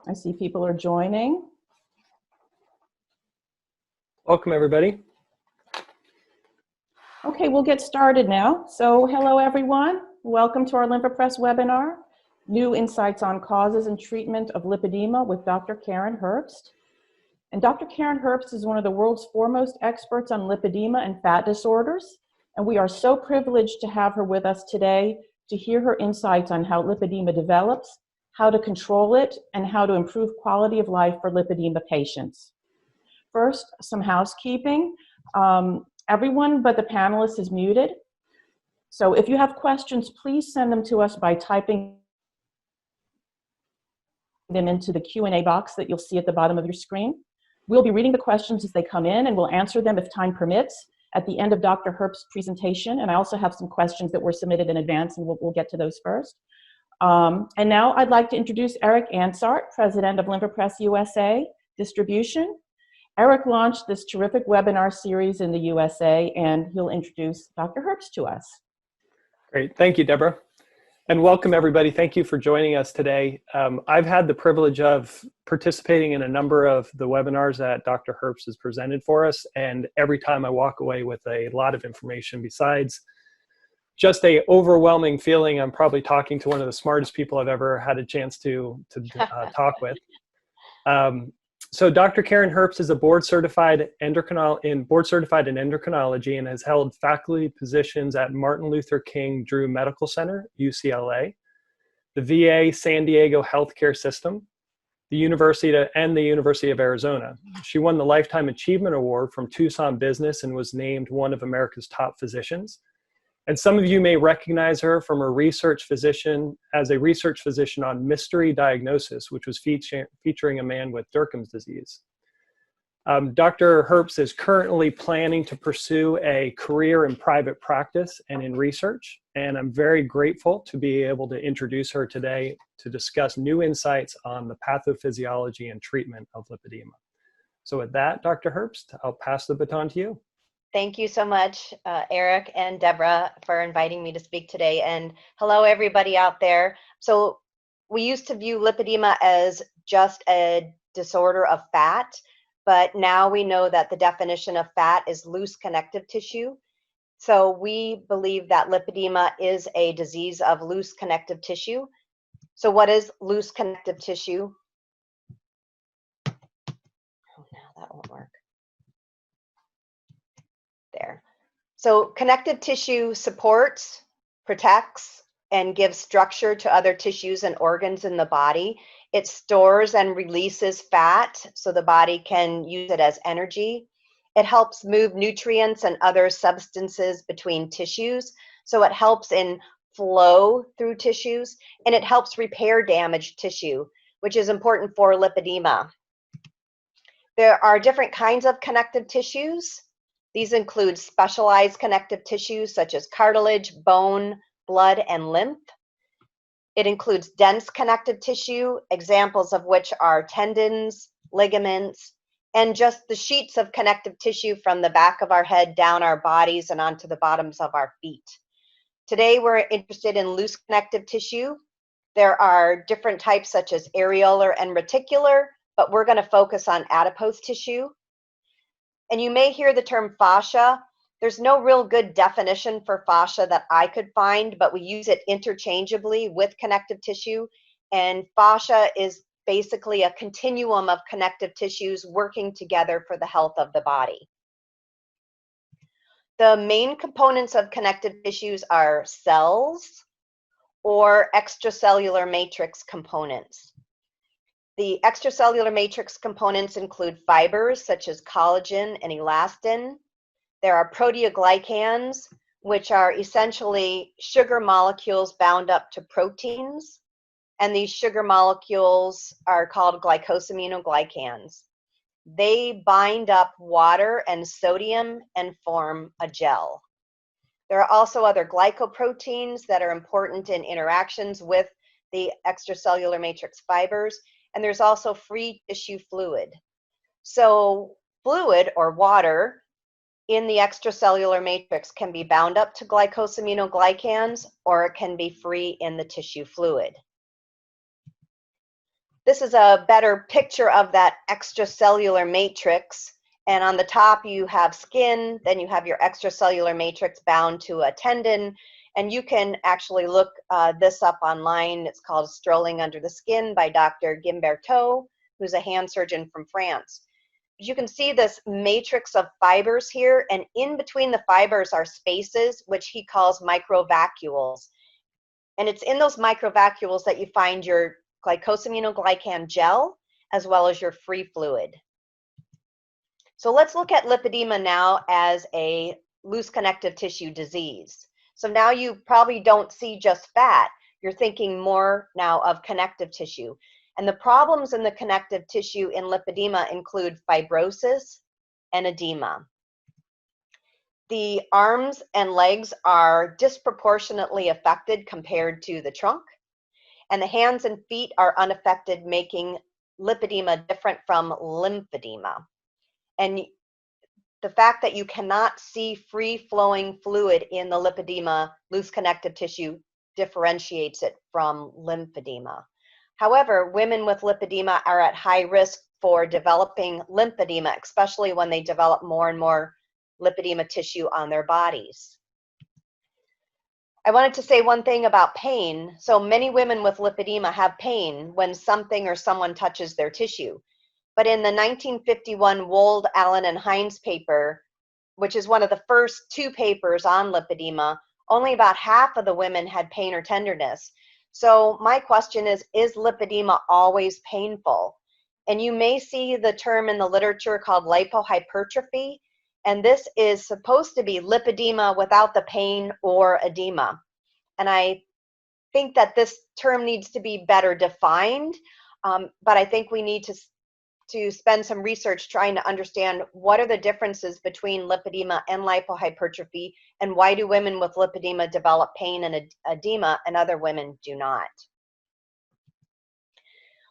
I see people are joining. Welcome, everybody. Okay, we'll get started now. So hello, everyone. Welcome to our LymphoPress webinar, New Insights on Causes and Treatment of Lipedema with Dr. Karen Herbst. And Dr. Karen Herbst is one of the world's foremost experts on lipedema and fat disorders. And we are so privileged to have her with us today to hear her insights on how lipedema develops, how to control it, and how to improve quality of life for lipedema patients. First, some housekeeping. Everyone but the panelists is muted. So if you have questions, please send them to us by typing them into the Q&A box that you'll see at the bottom of your screen. We'll be reading the questions as they come in, and we'll answer them if time permits at the end of Dr. Herbst's presentation. And I also have some questions that were submitted in advance, and we'll get to those first. And now I'd like to introduce Eric Ansart, President of LymphoPress USA Distribution. Eric launched this terrific webinar series in the USA, and he'll introduce Dr. Herbst to us. Great, thank you, Deborah. And welcome, everybody. Thank you for joining us today. I've had the privilege of participating in a number of the webinars that Dr. Herbst has presented for us, and every time I walk away with a lot of information besides just a overwhelming feeling I'm probably talking to one of the smartest people I've ever had a chance to talk with. So Dr. Karen Herbst is a board-certified in endocrinology and has held faculty positions at Martin Luther King Drew Medical Center, UCLA, the VA San Diego Healthcare System, the University of Arizona. She won the Lifetime Achievement Award from Tucson Business and was named one of America's top physicians. And some of you may recognize her from her research physician as a research physician on Mystery Diagnosis, which was featuring a man with Derkham's disease. Dr. Herbst is currently planning to pursue a career in private practice and in research, and I'm very grateful to be able to introduce her today to discuss new insights on the pathophysiology and treatment of lipedema. So with that, Dr. Herbst, I'll pass the baton to you. Thank you so much, Eric and Deborah, for inviting me to speak today. And hello, everybody out there. So we used to view lipedema as just a disorder of fat, but now we know that the definition of fat is loose connective tissue. So we believe that lipedema is a disease of loose connective tissue. So what is loose connective tissue? Oh, no, that won't work. There. So connective tissue supports, protects, and gives structure to other tissues and organs in the body. It stores and releases fat so the body can use it as energy. It helps move nutrients and other substances between tissues. So it helps in flow through tissues, and it helps repair damaged tissue, which is important for lipedema. There are different kinds of connective tissues. These include specialized connective tissues such as cartilage, bone, blood, and lymph. It includes dense connective tissue, examples of which are tendons, ligaments, and just the sheets of connective tissue from the back of our head down our bodies and onto the bottoms of our feet. Today, we're interested in loose connective tissue. There are different types such as areolar and reticular, but we're going to focus on adipose tissue. And you may hear the term fascia. There's no real good definition for fascia that I could find, but we use it interchangeably with connective tissue. And fascia is basically a continuum of connective tissues working together for the health of the body. The main components of connective tissues are cells or extracellular matrix components. The extracellular matrix components include fibers such as collagen and elastin. There are proteoglycans, which are essentially sugar molecules bound up to proteins. And these sugar molecules are called glycosaminoglycans. They bind up water and sodium and form a gel. There are also other glycoproteins that are important in interactions with the extracellular matrix fibers. And there's also free tissue fluid. So fluid or water in the extracellular matrix can be bound up to glycosaminoglycans, or it can be free in the tissue fluid. This is a better picture of that extracellular matrix. And on the top you have skin, then you have your extracellular matrix bound to a tendon. And you can actually look this up online. It's called Strolling Under the Skin by Dr. Gimberteau, who's a hand surgeon from France. You can see this matrix of fibers here, and in between the fibers are spaces, which he calls microvacuoles. And it's in those microvacuoles that you find your glycosaminoglycan gel, as well as your free fluid. So let's look at lipedema now as a loose connective tissue disease. So now you probably don't see just fat. You're thinking more now of connective tissue. And the problems in the connective tissue in lipedema include fibrosis and edema. The arms and legs are disproportionately affected compared to the trunk. And the hands and feet are unaffected, making lipedema different from lymphedema. And the fact that you cannot see free-flowing fluid in the lipedema, loose connective tissue, differentiates it from lymphedema. However, women with lipedema are at high risk for developing lymphedema, especially when they develop more and more lipedema tissue on their bodies. I wanted to say one thing about pain. So many women with lipedema have pain when something or someone touches their tissue. But in the 1951 Wold, Allen, and Hines paper, which is one of the first 2 papers on lipedema, only about half of the women had pain or tenderness. So my question is lipedema always painful? And you may see the term in the literature called lipohypertrophy, and this is supposed to be lipedema without the pain or edema. And I think that this term needs to be better defined, but I think we need to spend some research trying to understand what are the differences between lipedema and lipohypertrophy, and why do women with lipedema develop pain and edema and other women do not.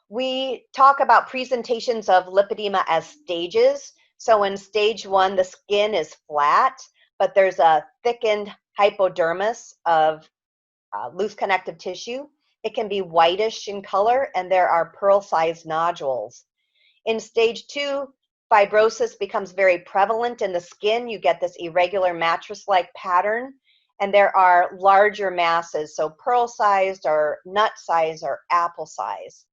We talk about presentations of lipedema as stages. So in stage 1, the skin is flat, but there's a thickened hypodermis of loose connective tissue. It can be whitish in color, and there are pearl-sized nodules. In stage 2, fibrosis becomes very prevalent in the skin. You get this irregular mattress-like pattern, and there are larger masses, so pearl-sized or nut-sized or apple-sized.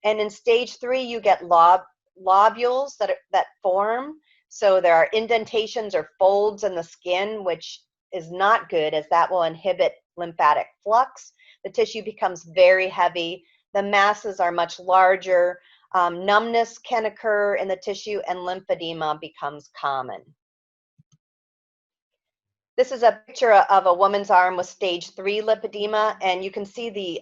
And in stage 3, you get lobules that form. So there are indentations or folds in the skin, which is not good, as that will inhibit lymphatic flux. The tissue becomes very heavy. The masses are much larger. Numbness can occur in the tissue, and lymphedema becomes common. This is a picture of a woman's arm with stage 3 lipedema, and you can see the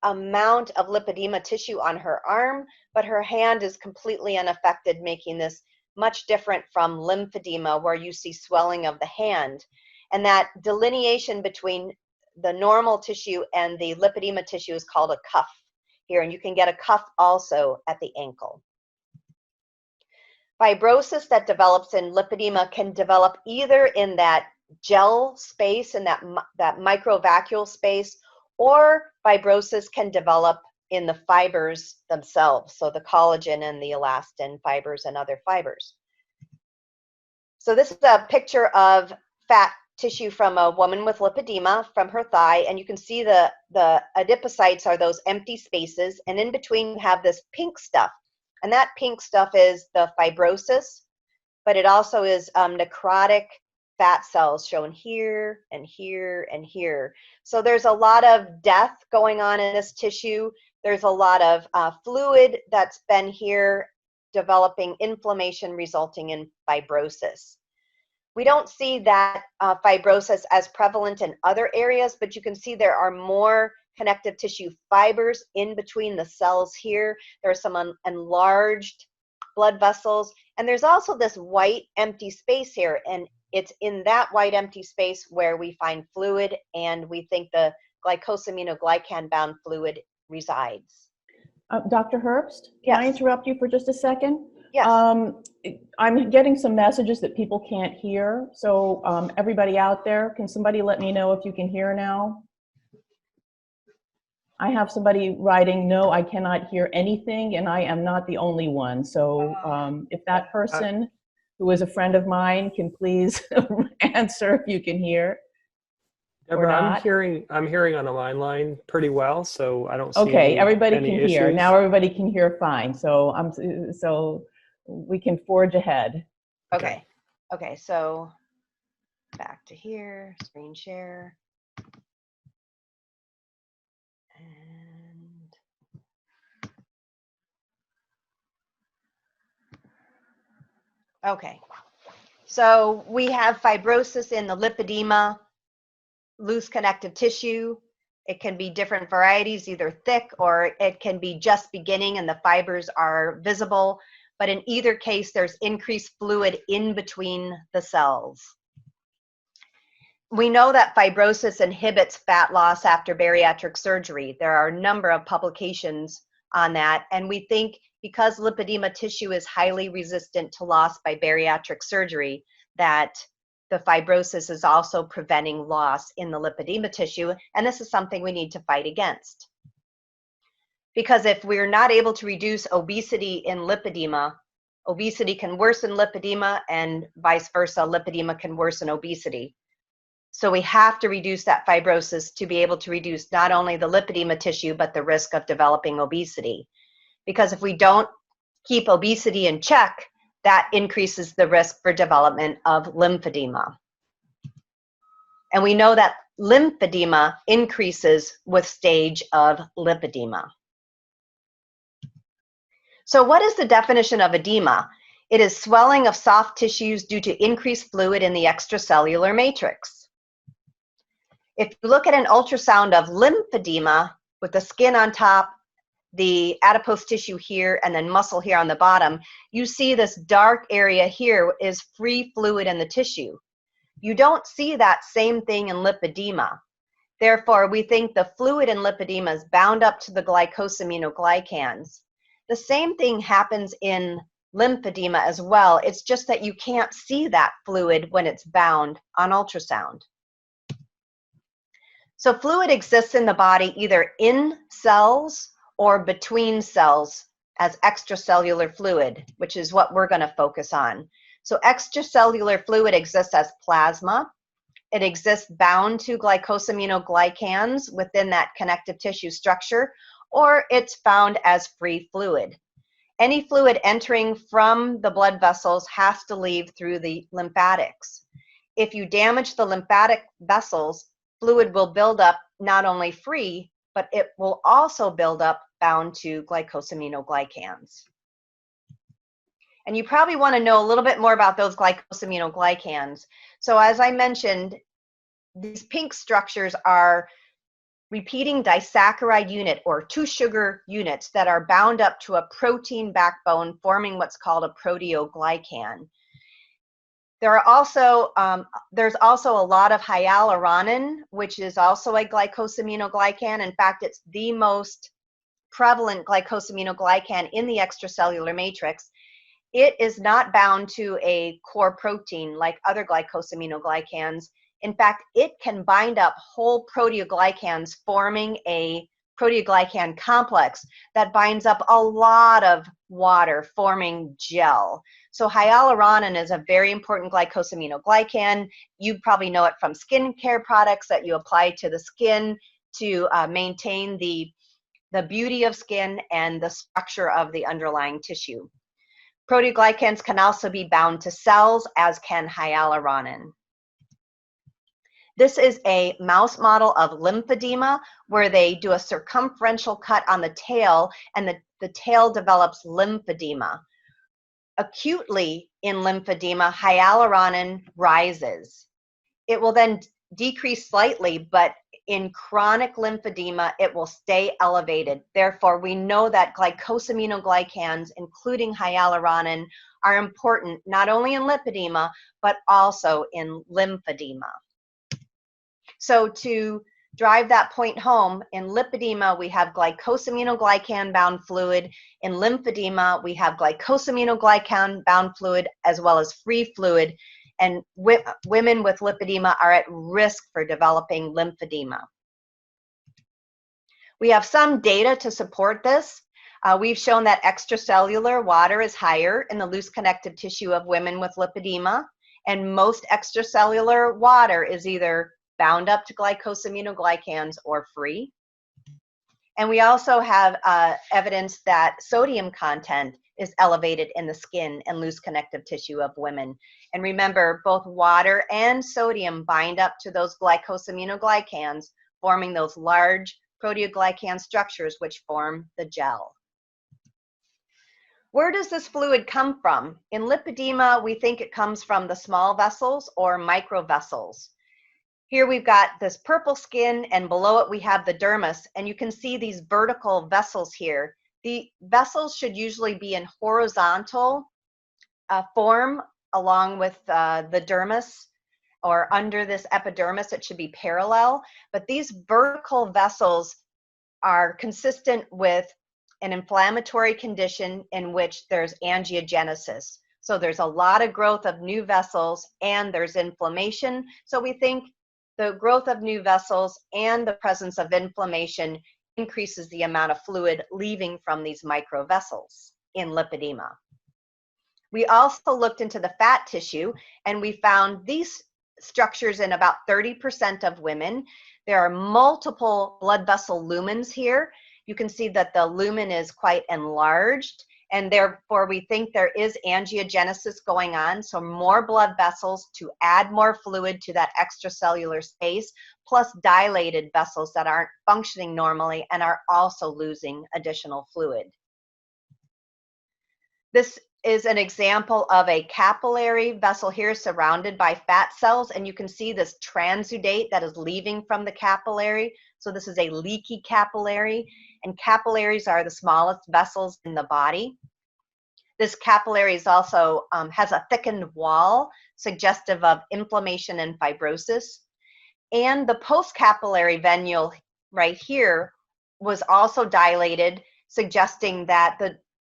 amount of lipedema tissue on her arm, but her hand is completely unaffected, making this much different from lymphedema, where you see swelling of the hand. And that delineation between the normal tissue and the lipedema tissue is called a cuff here, and you can get a cuff also at the ankle. Fibrosis that develops in lipedema can develop either in that gel space, in that microvacuole space, or fibrosis can develop in the fibers themselves, so the collagen and the elastin fibers and other fibers. So this is a picture of fat tissue from a woman with lipedema from her thigh, and you can see the adipocytes are those empty spaces, and in between you have this pink stuff, and that pink stuff is the fibrosis, but it also is necrotic fat cells shown here and here and here. So there's a lot of death going on in this tissue. There's a lot of fluid that's been here, developing inflammation resulting in fibrosis. We don't see that fibrosis as prevalent in other areas, but you can see there are more connective tissue fibers in between the cells here. There are some enlarged blood vessels, and there's also this white empty space here, and it's in that white empty space where we find fluid, and we think the glycosaminoglycan bound fluid resides. Dr. Herbst, Yes. can I interrupt you for just a second? Yes. I'm getting some messages that people can't hear. So everybody out there, can somebody let me know if you can hear now? I have somebody writing, no, I cannot hear anything, and I am not the only one. So if that person who is a friend of mine can please answer if you can hear or Deborah, not. I'm hearing on a line pretty well, so I don't see Okay, everybody any can issues. hear. Now everybody can hear fine. So so we can forge ahead. Okay. Okay, so back to here, screen share. And okay. So we have fibrosis in the lipedema, loose connective tissue. It can be different varieties, either thick or it can be just beginning and the fibers are visible. But in either case, there's increased fluid in between the cells. We know that fibrosis inhibits fat loss after bariatric surgery. There are a number of publications on that, and we think because lipedema tissue is highly resistant to loss by bariatric surgery, that the fibrosis is also preventing loss in the lipedema tissue, and this is something we need to fight against. Because if we're not able to reduce obesity in lipedema, obesity can worsen lipedema, and vice versa, lipedema can worsen obesity. So we have to reduce that fibrosis to be able to reduce not only the lipedema tissue, but the risk of developing obesity. Because if we don't keep obesity in check, that increases the risk for development of lymphedema. And we know that lymphedema increases with stage of lipedema. So what is the definition of edema? It is swelling of soft tissues due to increased fluid in the extracellular matrix. If you look at an ultrasound of lymphedema with the skin on top, the adipose tissue here, and then muscle here on the bottom, you see this dark area here is free fluid in the tissue. You don't see that same thing in lipedema. Therefore, we think the fluid in lipedema is bound up to the glycosaminoglycans. The same thing happens in lymphedema as well. It's just that you can't see that fluid when it's bound on ultrasound. So fluid exists in the body either in cells or between cells as extracellular fluid, which is what we're going to focus on. So extracellular fluid exists as plasma. It exists bound to glycosaminoglycans within that connective tissue structure, or it's found as free fluid. Any fluid entering from the blood vessels has to leave through the lymphatics. If you damage the lymphatic vessels, fluid will build up not only free, but it will also build up bound to glycosaminoglycans. And you probably want to know a little bit more about those glycosaminoglycans. So as I mentioned, these pink structures are repeating disaccharide unit or 2 sugar units that are bound up to a protein backbone forming what's called a proteoglycan. There's also a lot of hyaluronin, which is also a glycosaminoglycan. In fact, it's the most prevalent glycosaminoglycan in the extracellular matrix. It is not bound to a core protein like other glycosaminoglycans. In fact, it can bind up whole proteoglycans, forming a proteoglycan complex that binds up a lot of water, forming gel. So hyaluronin is a very important glycosaminoglycan. You probably know it from skincare products that you apply to the skin to maintain the beauty of skin and the structure of the underlying tissue. Proteoglycans can also be bound to cells, as can hyaluronin. This is a mouse model of lymphedema where they do a circumferential cut on the tail and the tail develops lymphedema. Acutely in lymphedema, hyaluronin rises. It will then decrease slightly, but in chronic lymphedema, it will stay elevated. Therefore, we know that glycosaminoglycans, including hyaluronin, are important not only in lipedema, but also in lymphedema. So to drive that point home, in lipedema, we have glycosaminoglycan-bound fluid. In lymphedema, we have glycosaminoglycan-bound fluid as well as free fluid. And women with lipedema are at risk for developing lymphedema. We have some data to support this. We've shown that extracellular water is higher in the loose connective tissue of women with lipedema, and most extracellular water is either bound up to glycosaminoglycans or free. And we also have evidence that sodium content is elevated in the skin and loose connective tissue of women. And remember, both water and sodium bind up to those glycosaminoglycans, forming those large proteoglycan structures which form the gel. Where does this fluid come from? In lipedema, we think it comes from the small vessels or microvessels. Here we've got this purple skin, and below it we have the dermis, and you can see these vertical vessels here. The vessels should usually be in horizontal form along with the dermis, or under this epidermis it should be parallel, but these vertical vessels are consistent with an inflammatory condition in which there's angiogenesis. So there's a lot of growth of new vessels and there's inflammation. So we think the growth of new vessels and the presence of inflammation increases the amount of fluid leaving from these microvessels in lipedema. We also looked into the fat tissue, and we found these structures in about 30% of women. There are multiple blood vessel lumens here. You can see that the lumen is quite enlarged, and therefore we think there is angiogenesis going on, so more blood vessels to add more fluid to that extracellular space, plus dilated vessels that aren't functioning normally and are also losing additional fluid. This is an example of a capillary vessel here surrounded by fat cells, and you can see this transudate that is leaving from the capillary. So this is a leaky capillary, and capillaries are the smallest vessels in the body. This capillary is also has a thickened wall, suggestive of inflammation and fibrosis. And the postcapillary venule right here was also dilated, suggesting that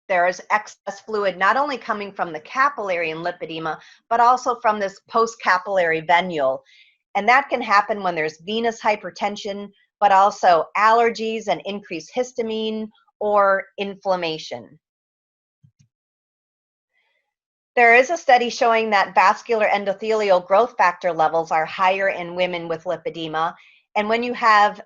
there is excess fluid not only coming from the capillary in lipedema, but also from this postcapillary venule. And that can happen when there's venous hypertension, but also allergies and increased histamine or inflammation. There is a study showing that vascular endothelial growth factor levels are higher in women with lipedema. And when you have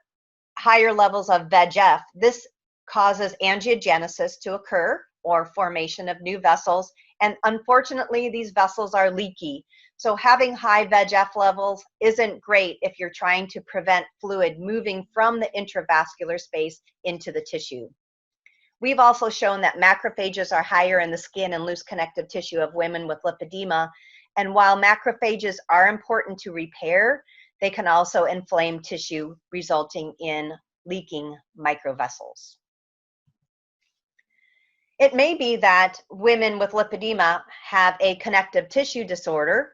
higher levels of VEGF, this causes angiogenesis to occur, or formation of new vessels. And unfortunately, these vessels are leaky. So having high VEGF levels isn't great if you're trying to prevent fluid moving from the intravascular space into the tissue. We've also shown that macrophages are higher in the skin and loose connective tissue of women with lipedema. And while macrophages are important to repair, they can also inflame tissue, resulting in leaking microvessels. It may be that women with lipedema have a connective tissue disorder.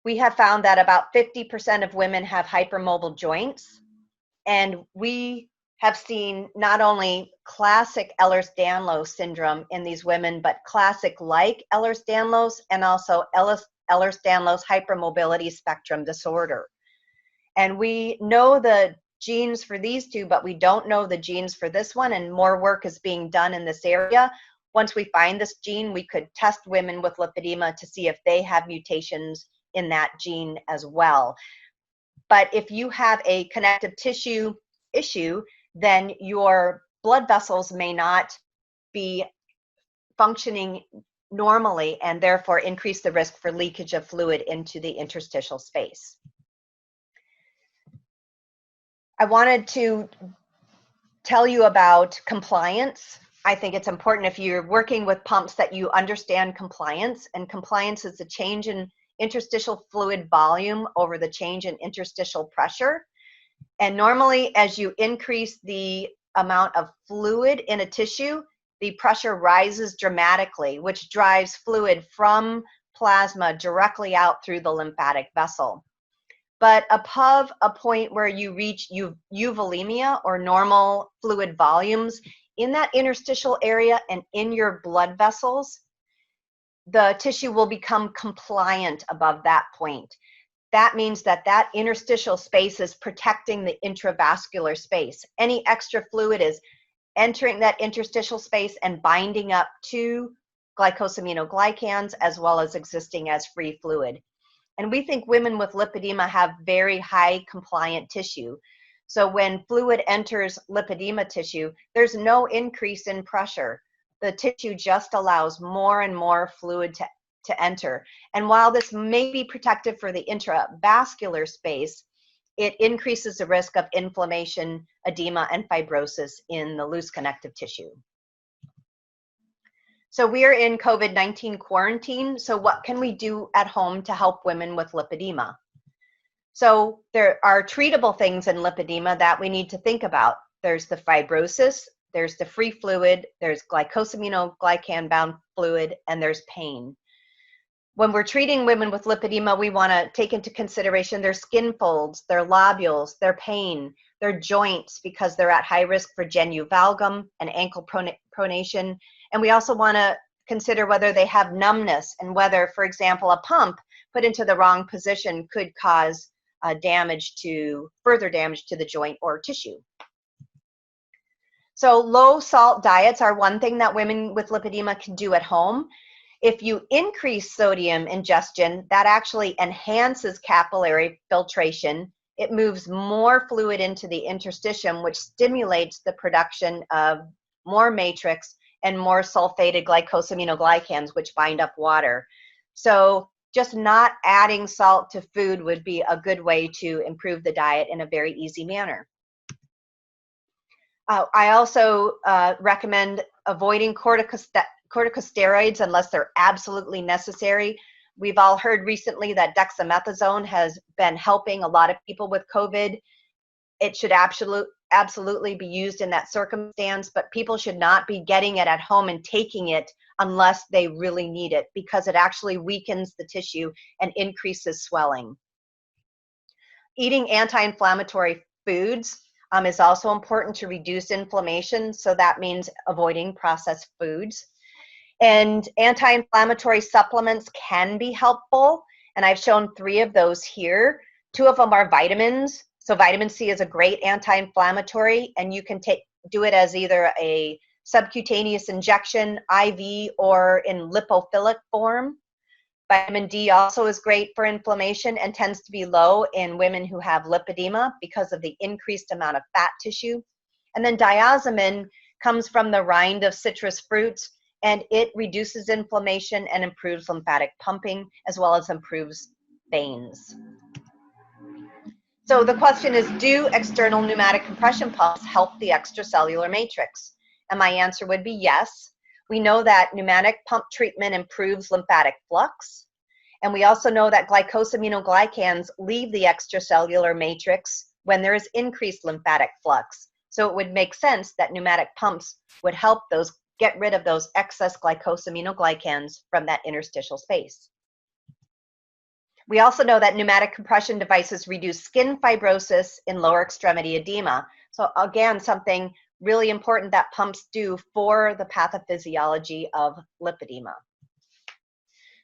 We have found that about 50% of women have hypermobile joints, and we have seen not only classic Ehlers-Danlos syndrome in these women, but classic-like Ehlers-Danlos and also Ehlers-Danlos hypermobility spectrum disorder. And we know the genes for these two, but we don't know the genes for this one, and more work is being done in this area. Once we find this gene, we could test women with lipedema to see if they have mutations in that gene as well. But if you have a connective tissue issue, then your blood vessels may not be functioning normally, and therefore increase the risk for leakage of fluid into the interstitial space. I wanted to tell you about compliance. I think it's important if you're working with pumps that you understand compliance, and compliance is the change in interstitial fluid volume over the change in interstitial pressure. And normally, as you increase the amount of fluid in a tissue, the pressure rises dramatically, which drives fluid from plasma directly out through the lymphatic vessel. But above a point where you reach euvolemia, or normal fluid volumes, in that interstitial area and in your blood vessels, the tissue will become compliant above that point. that means that that interstitial space is protecting the intravascular space. Any extra fluid is entering that interstitial space and binding up to glycosaminoglycans as well as existing as free fluid. And we think women with lipedema have very high compliant tissue. So when fluid enters lipedema tissue, there's no increase in pressure. The tissue just allows more and more fluid to enter. And while this may be protective for the intravascular space, it increases the risk of inflammation, edema, and fibrosis in the loose connective tissue. So we are in COVID-19 quarantine. So what can we do at home to help women with lipedema? So there are treatable things in lipedema that we need to think about. There's the fibrosis, there's the free fluid, there's glycosaminoglycan-bound fluid, and there's pain. When we're treating women with lipedema, we want to take into consideration their skin folds, their lobules, their pain, their joints, because they're at high risk for genu valgum and ankle pronation. And we also want to consider whether they have numbness and whether, for example, a pump put into the wrong position could cause further damage to the joint or tissue. So low salt diets are one thing that women with lipedema can do at home. If you increase sodium ingestion, that actually enhances capillary filtration. It moves more fluid into the interstitium, which stimulates the production of more matrix and more sulfated glycosaminoglycans, which bind up water. So just not adding salt to food would be a good way to improve the diet in a very easy manner. I also recommend avoiding corticosteroids unless they're absolutely necessary. We've all heard recently that dexamethasone has been helping a lot of people with COVID. It should absolutely be used in that circumstance, but people should not be getting it at home and taking it unless they really need it, because it actually weakens the tissue and increases swelling. Eating anti-inflammatory foods is also important to reduce inflammation, so that means avoiding processed foods. And anti-inflammatory supplements can be helpful, and I've shown 3 of those here. 2 of them are vitamins. So vitamin C is a great anti-inflammatory, and you can do it as either a subcutaneous injection, IV, or in lipophilic form. Vitamin D also is great for inflammation and tends to be low in women who have lipedema because of the increased amount of fat tissue. And then diazomin comes from the rind of citrus fruits, and it reduces inflammation and improves lymphatic pumping, as well as improves veins. So the question is, do external pneumatic compression pumps help the extracellular matrix? And my answer would be yes. We know that pneumatic pump treatment improves lymphatic flux. And we also know that glycosaminoglycans leave the extracellular matrix when there is increased lymphatic flux. So it would make sense that pneumatic pumps would help get rid of those excess glycosaminoglycans from that interstitial space. We also know that pneumatic compression devices reduce skin fibrosis in lower extremity edema. So again, something really important that pumps do for the pathophysiology of lipedema.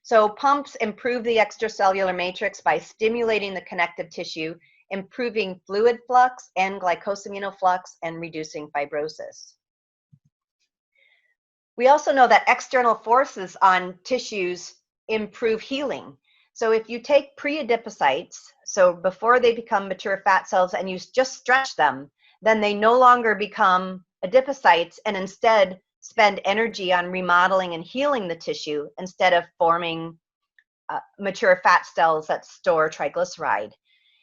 So pumps improve the extracellular matrix by stimulating the connective tissue, improving fluid flux and glycosaminoflux, and reducing fibrosis. We also know that external forces on tissues improve healing. So if you take pre-adipocytes, so before they become mature fat cells, and you just stretch them, then they no longer become adipocytes and instead spend energy on remodeling and healing the tissue instead of forming mature fat cells that store triglyceride.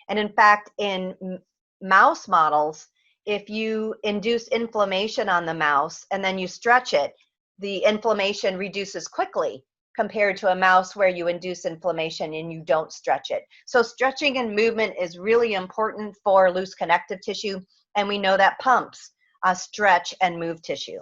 And in fact, in mouse models, if you induce inflammation on the mouse and then you stretch it, the inflammation reduces quickly compared to a mouse where you induce inflammation and you don't stretch it. So stretching and movement is really important for loose connective tissue, and we know that pumps stretch and move tissue.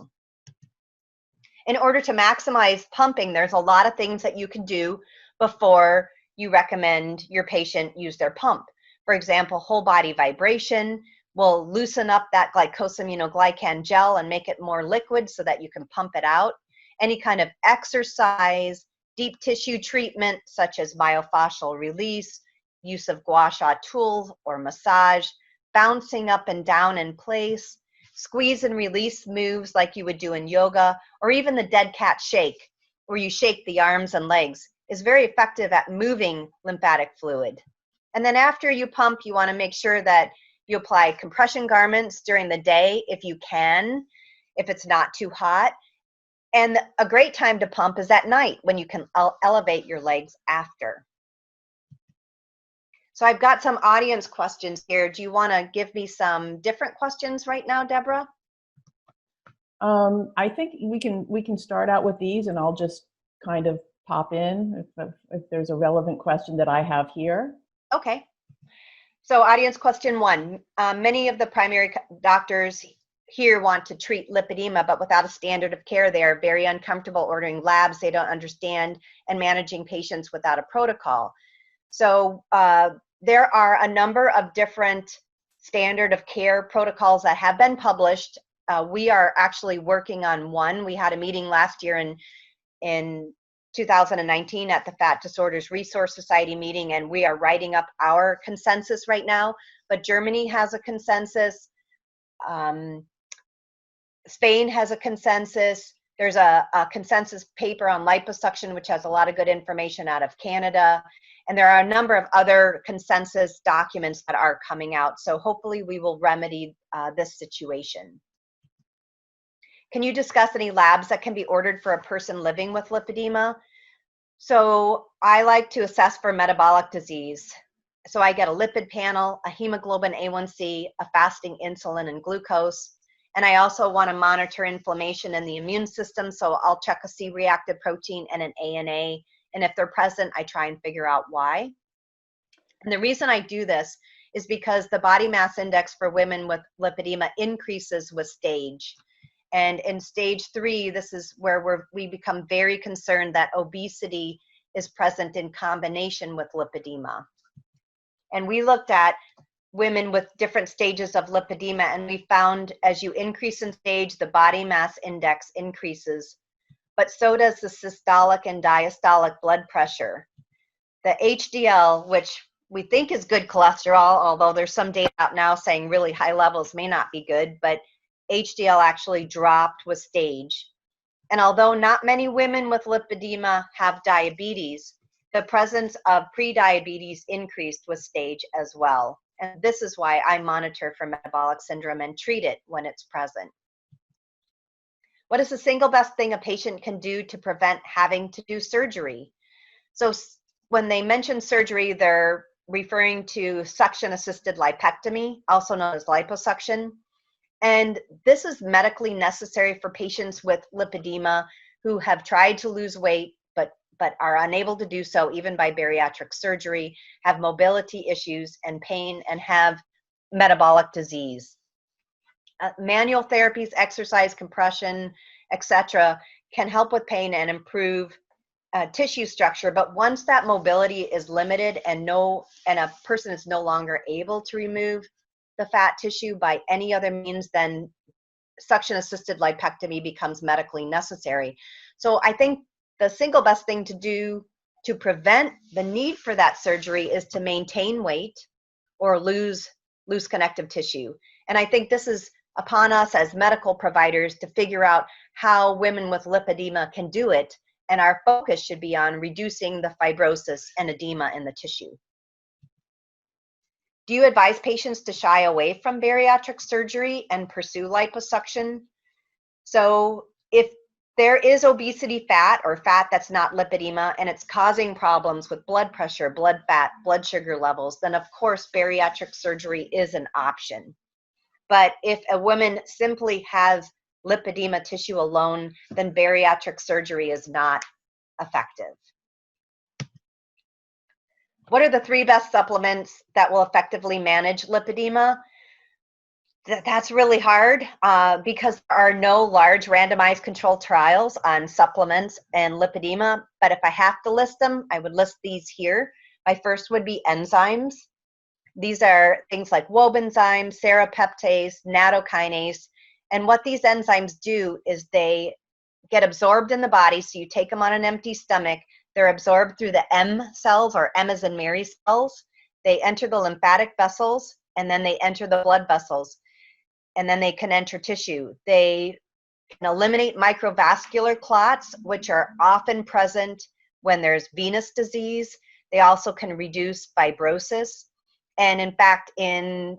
In order to maximize pumping, there's a lot of things that you can do before you recommend your patient use their pump. For example, whole body vibration will loosen up that glycosaminoglycan gel and make it more liquid so that you can pump it out. Any kind of exercise, deep tissue treatment such as myofascial release, use of gua sha tool or massage, bouncing up and down in place, squeeze and release moves like you would do in yoga, or even the dead cat shake, where you shake the arms and legs, is very effective at moving lymphatic fluid. And then after you pump, you want to make sure that you apply compression garments during the day if you can, if it's not too hot. And a great time to pump is at night when you can elevate your legs after. So I've got some audience questions here. Do you want to give me some different questions right now, Deborah? I think we can start out with these, and I'll just kind of pop in if there's a relevant question that I have here. Okay. So audience question 1. Many of the primary doctors here want to treat lipedema, but without a standard of care, they are very uncomfortable ordering labs they don't understand and managing patients without a protocol. So there are a number of different standard of care protocols that have been published. We are actually working on one. We had a meeting last year in 2019 at the Fat Disorders Resource Society meeting, and we are writing up our consensus right now. But Germany has a consensus. Spain has a consensus. There's a consensus paper on liposuction, which has a lot of good information out of Canada. And there are a number of other consensus documents that are coming out. So hopefully we will remedy this situation. Can you discuss any labs that can be ordered for a person living with lipedema? So I like to assess for metabolic disease. So I get a lipid panel, a hemoglobin A1C, a fasting insulin and glucose. And I also want to monitor inflammation in the immune system. So I'll check a C-reactive protein and an ANA. And if they're present, I try and figure out why. And the reason I do this is because the body mass index for women with lipedema increases with stage. And in stage 3, this is where we become very concerned that obesity is present in combination with lipedema. And we looked at women with different stages of lipedema, and we found as you increase in stage, the body mass index increases, but so does the systolic and diastolic blood pressure. The HDL, which we think is good cholesterol, although there's some data out now saying really high levels may not be good, but HDL actually dropped with stage. And although not many women with lipedema have diabetes, the presence of prediabetes increased with stage as well. And this is why I monitor for metabolic syndrome and treat it when it's present. What is the single best thing a patient can do to prevent having to do surgery? So when they mention surgery, they're referring to suction-assisted lipectomy, also known as liposuction. And this is medically necessary for patients with lipedema who have tried to lose weight but are unable to do so even by bariatric surgery, have mobility issues and pain, and have metabolic disease. Manual therapies, exercise, compression, etc., can help with pain and improve tissue structure. But once that mobility is limited and a person is no longer able to remove the fat tissue by any other means, then suction-assisted lipectomy becomes medically necessary. So I think the single best thing to do to prevent the need for that surgery is to maintain weight or lose connective tissue. And I think this is upon us as medical providers to figure out how women with lipedema can do it. And our focus should be on reducing the fibrosis and edema in the tissue. Do you advise patients to shy away from bariatric surgery and pursue liposuction? So if there is obesity fat or fat that's not lipedema and it's causing problems with blood pressure, blood fat, blood sugar levels, then of course bariatric surgery is an option. But if a woman simply has lipedema tissue alone, then bariatric surgery is not effective. What are the 3 best supplements that will effectively manage lipedema? That's really hard because there are no large randomized controlled trials on supplements and lipedema. But if I have to list them, I would list these here. My first would be enzymes. These are things like wobenzime, serrapeptase, nattokinase. And what these enzymes do is they get absorbed in the body. So you take them on an empty stomach. They're absorbed through the M cells, or M as in Mary cells. They enter the lymphatic vessels, and then they enter the blood vessels, and then they can enter tissue. They can eliminate microvascular clots, which are often present when there's venous disease. They also can reduce fibrosis. And in fact, in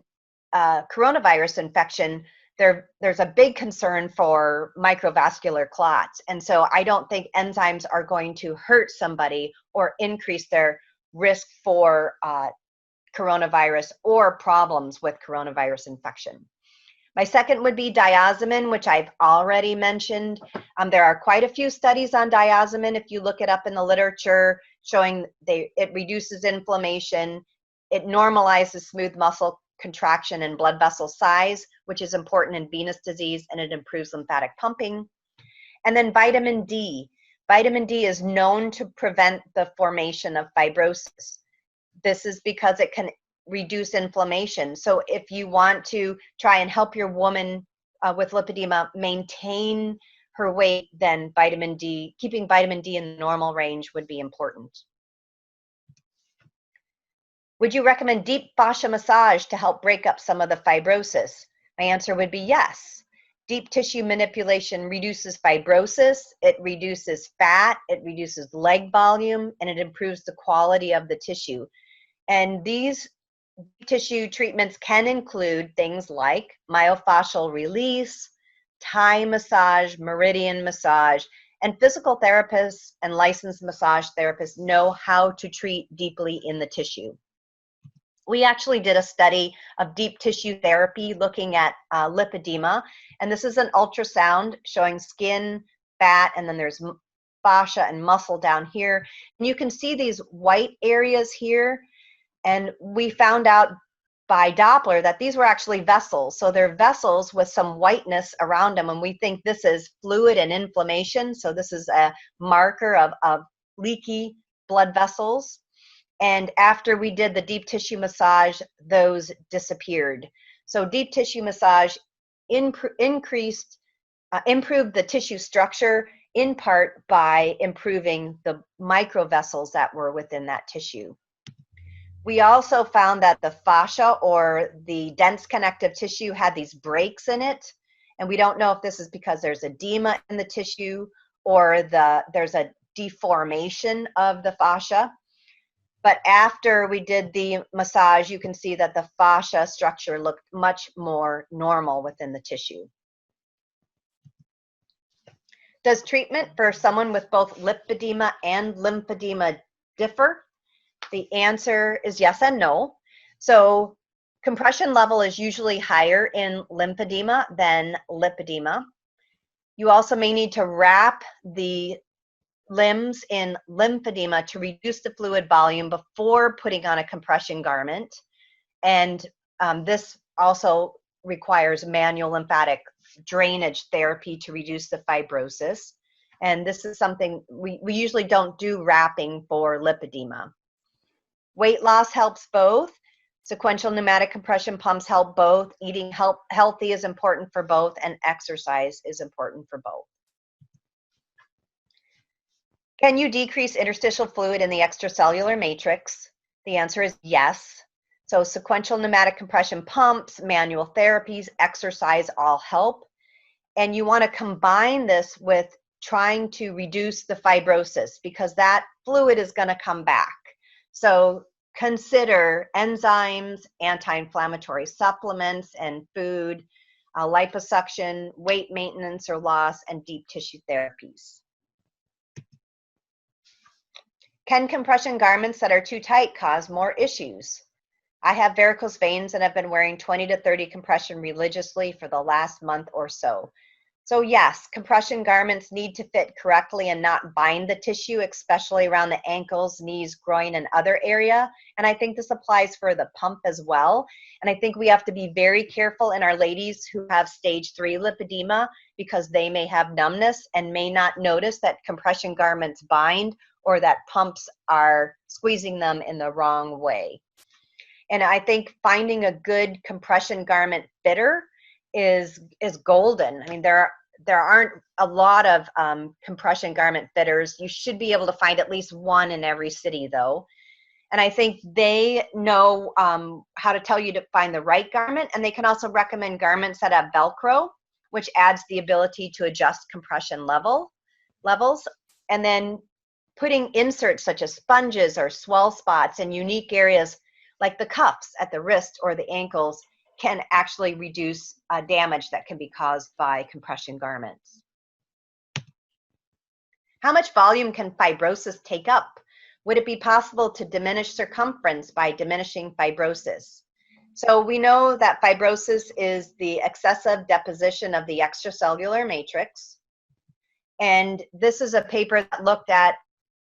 coronavirus infection, there's a big concern for microvascular clots. And so I don't think enzymes are going to hurt somebody or increase their risk for coronavirus or problems with coronavirus infection. My second would be diazomin, which I've already mentioned. There are quite a few studies on diazomin, if you look it up in the literature, showing it reduces inflammation, it normalizes smooth muscle contraction and blood vessel size, which is important in venous disease, and it improves lymphatic pumping. And then vitamin D. Vitamin D is known to prevent the formation of fibrosis. This is because it can reduce inflammation. So if you want to try and help your woman with lipedema maintain her weight, then vitamin D, keeping vitamin D in the normal range would be important. Would you recommend deep fascia massage to help break up some of the fibrosis? My answer would be yes. Deep tissue manipulation reduces fibrosis, it reduces fat, it reduces leg volume, and it improves the quality of the tissue. And these tissue treatments can include things like myofascial release, Thai massage, meridian massage, and physical therapists and licensed massage therapists know how to treat deeply in the tissue. We actually did a study of deep tissue therapy looking at lipedema, and this is an ultrasound showing skin, fat, and then there's fascia and muscle down here. And you can see these white areas here, and we found out by Doppler that these were actually vessels. So they're vessels with some whiteness around them, and we think this is fluid and inflammation. So this is a marker of leaky blood vessels. And after we did the deep tissue massage, those disappeared. So deep tissue massage improved the tissue structure, in part by improving the microvessels that were within that tissue. We also found that the fascia, or the dense connective tissue, had these breaks in it. And we don't know if this is because there's edema in the tissue or there's a deformation of the fascia. But after we did the massage, you can see that the fascia structure looked much more normal within the tissue. Does treatment for someone with both lipedema and lymphedema differ? The answer is yes and no. So compression level is usually higher in lymphedema than lipedema. You also may need to wrap the limbs in lymphedema to reduce the fluid volume before putting on a compression garment. And this also requires manual lymphatic drainage therapy to reduce the fibrosis. And this is something we usually don't do wrapping for lipedema. Weight loss helps both. Sequential pneumatic compression pumps help both. Eating healthy is important for both, and exercise is important for both. Can you decrease interstitial fluid in the extracellular matrix? The answer is yes. So sequential pneumatic compression pumps, manual therapies, exercise all help. And you want to combine this with trying to reduce the fibrosis, because that fluid is going to come back. So consider enzymes, anti-inflammatory supplements and food, liposuction, weight maintenance or loss, and deep tissue therapies. Can compression garments that are too tight cause more issues? I have varicose veins and have been wearing 20 to 30 compression religiously for the last month or so. So yes, compression garments need to fit correctly and not bind the tissue, especially around the ankles, knees, groin, and other area. And I think this applies for the pump as well. And I think we have to be very careful in our ladies who have stage 3 lipedema, because they may have numbness and may not notice that compression garments bind, or that pumps are squeezing them in the wrong way. And I think finding a good compression garment fitter is golden. I mean, there aren't a lot of compression garment fitters. You should be able to find at least one in every city though. And I think they know how to tell you to find the right garment, and they can also recommend garments that have Velcro, which adds the ability to adjust compression levels. And then putting inserts such as sponges or swell spots in unique areas like the cuffs at the wrist or the ankles can actually reduce damage that can be caused by compression garments. How much volume can fibrosis take up? Would it be possible to diminish circumference by diminishing fibrosis? So we know that fibrosis is the excessive deposition of the extracellular matrix. And this is a paper that looked at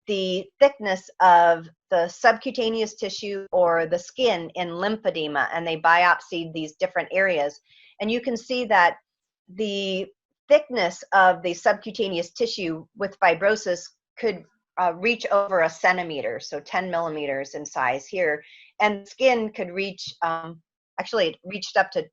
the thickness of the subcutaneous tissue or the skin in lymphedema, and they biopsied these different areas. And you can see that the thickness of the subcutaneous tissue with fibrosis could reach over a centimeter, so 10 millimeters in size here. And skin could reach, actually it reached up to